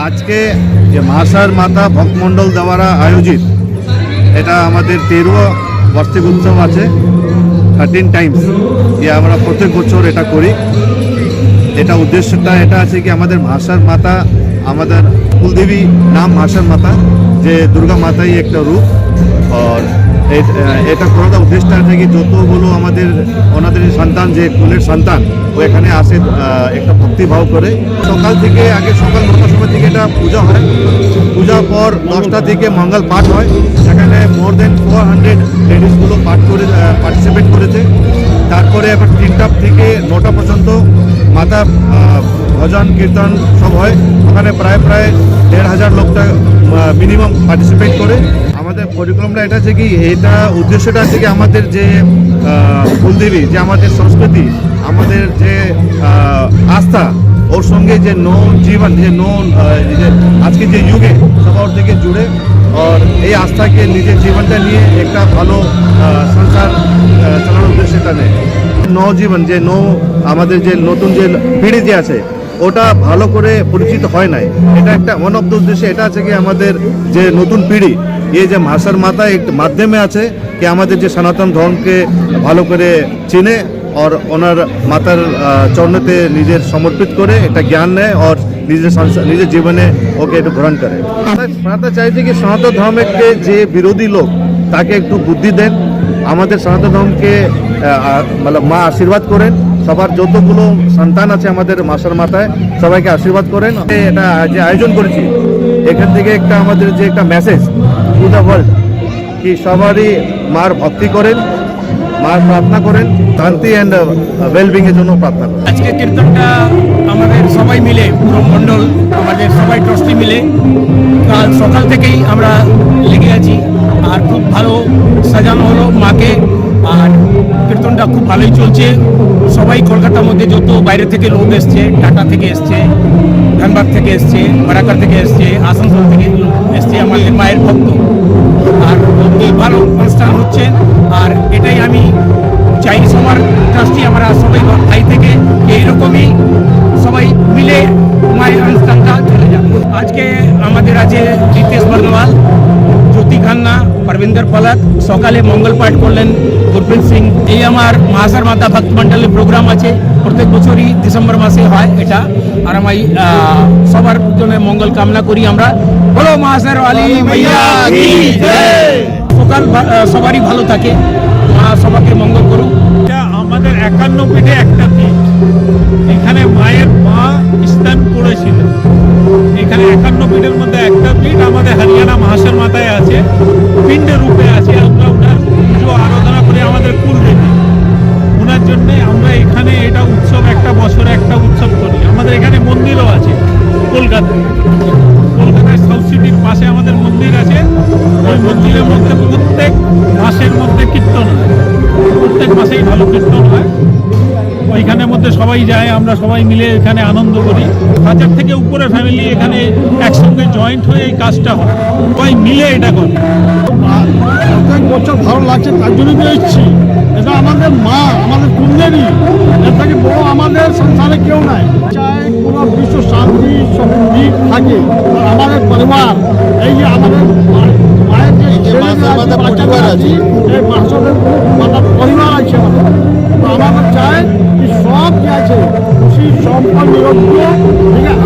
আজকে যে মহাশয় মাতা ভক্তমণ্ডল দ্বারা আয়োজিত এটা আমাদের 13 বার্ষিক উৎসব আছে 13 টাইমস যে আমরা প্রত্যেক বছর এটা করি। এটা উদ্দেশ্যটা এটা আছে কি আমাদের মহাশয় মাতা আমাদের কুলদেবী নাম মহাশয় মাতা যে দুর্গা মাতাই একটা রূপ। আর এটা করার উদ্দেশ্য আছে কি যতগুলো আমাদের ওনাদের সন্তান যে কুলের সন্তান ও এখানে আসে একটা ভক্তিভাব করে। সকাল থেকে আগে সকাল 9টার সময় থেকে এটা পূজা হয়, পূজার পর 10টা থেকে মঙ্গল পাঠ হয়। সেখানে মোর দেন 400 লেডিসগুলো পার্টিসিপেট করেছে। তারপরে আবার 3টা থেকে 9টা পর্যন্ত মাতা ভজন কীর্তন সব হয়। ওখানে প্রায় 1500 লোকটা মিনিমাম পার্টিসিপেট করে। আমাদের পরিক্রমটা এটা আছে কি এটা উদ্দেশ্যটা আছে কি আমাদের যে কুলদেবী যে আমাদের সংস্কৃতি আমাদের যে আস্থা ওর সঙ্গে যে জীবন যে আজকে যে যুগে সবার থেকে জুড়ে আর এই আস্থাকে নিজের জীবনটা নিয়ে একটা ভালো সংসার চালানোর উদ্দেশ্যটা নেয়। নবজীবন যে আমাদের যে নতুন যে পিঢ়ি যে আছে ওটা ভালো করে পরিচিত হয় নাই। এটা একটা ওয়ান অফ দ্য উদ্দেশ্য এটা আছে কি আমাদের যে নতুন পিঢ়ি এই যে মহাশয় মাতা এক মাধ্যমে আছে কি আমাদের যে সনাতন ধর্মকে ভালো করে চিনে और ওনার মাতার চরণেতে নিজের সমর্পিত করে একটা জ্ঞান নেয় और নিজের জীবনে ওকে একটু গ্রহণ করে। প্রার্থনা চাইছে কি সনাতন ধর্মের যে বিরোধী লোক তাকে একটু বুদ্ধি দেন, আমাদের সনাতন ধর্মকে মা আশীর্বাদ করেন, সবার যতগুলো সন্তান আছে আমাদের মহাশয় মাতায় সবাইকে আশীর্বাদ করেন। এটা যে আয়োজন করেছি এখান থেকে একটা আমাদের যে একটা মেসেজ টু দ্য ওয়ার্ল্ড কি সবারই মার ভক্তি করেন, মার প্রার্থনা করেন, শান্তি অ্যান্ড ওয়েলবিং এর জন্য প্রার্থনা করেন। আজকে কীর্তনটা আমাদের সবাই মিলে পুরো মণ্ডল আমাদের সবাই ট্রাস্টি মিলে কাল সকাল থেকেই আমরা লেগে আছি আর খুব ভালো সাজানো হলো মাকে। আর কীর্তনটা খুব ভালোই চলছে। সবাই কলকাতার মধ্যে যত বাইরে থেকে লোক এসছে, টাটা থেকে এসছে, ধানবাদ থেকে এসছে, বারাকার থেকে এসছে, আসানসোল থেকে এসছে আমাদের মায়ের ভক্ত। আর খুব ভালো অনুষ্ঠান হচ্ছে। আর এটাই আমি চাই সবার ট্রাস্টি আমরা সবাই ভাই থেকে এইরকমই সবাই মিলে মায়ের অনুষ্ঠানটা চলে যাবে। আজকে আমাদের আছে রিতেশ বর্ণওয়াল, জ্যোতি খান্না, পারবিন্দর পলাক, সকালে মঙ্গল পাঠ করলেন গুরপ্রীত সিং। এই আমার মহাশয় মাতা ভক্ত মন্ডলের প্রোগ্রাম আছে, প্রত্যেক বছরই ডিসেম্বর মাসে হয় এটা। আর আমি সবার জন্য মঙ্গল কামনা করি। আমরা বলো মহাশয় ওয়ালি মাইয়া কি জয়। সকাল সবারই ভালো থাকে, মা সবাইকে মঙ্গল করুক। আমাদের 51 পীঠে একটা পীঠ, এখানে মায়ের মা স্থান করেছিল। এখানে 51 পীঠের মধ্যে একটা পীঠ আমাদের হরিয়ানা মহাশয় মাতায় আছে, পিণ্ড রূপে আছে। আমরা ওনার পুজো আরাধনা করি আমাদের কুলদেবী। ওনার জন্যে আমরা এখানে এটা উৎসব একটা বছরে একটা উৎসব করি। আমাদের এখানে মন্দিরও আছে কলকাতায় সাউথ সিটির পাশে আমাদের মন্দির আছে। ওই মন্দিরের মধ্যে প্রত্যেক মাসের মধ্যে কীর্তন হয়, প্রত্যেক মাসেই ভালো কীর্তন হয়। ওইখানের মধ্যে সবাই যায়, আমরা সবাই মিলে এখানে আনন্দ করি। 1000 থেকে উপরে ফ্যামিলি এখানে একসঙ্গে জয়েন্ট হয়ে এই কাজটা হয়, সবাই মিলে এটা করে। প্রত্যেক বছর ভালো লাগছে, তার জন্য তো এসেছি। এটা আমাদের মা, আমাদের কুলদেবী, এর থেকে বড় আমাদের সংসারে কেউ নাই। চাই পুরো বিশ্ব শান্তি সমৃদ্ধি থাকে। আমাদের পরিবার এই যে আমাদের মায়ের যে পরিবার আছে, এই মাসদের মাতার পরিবার আছে আমাদের। তো আমাদের চাই কি সব যে আছে খুশি সম্পদ নিরঞ্জন, ঠিক আছে,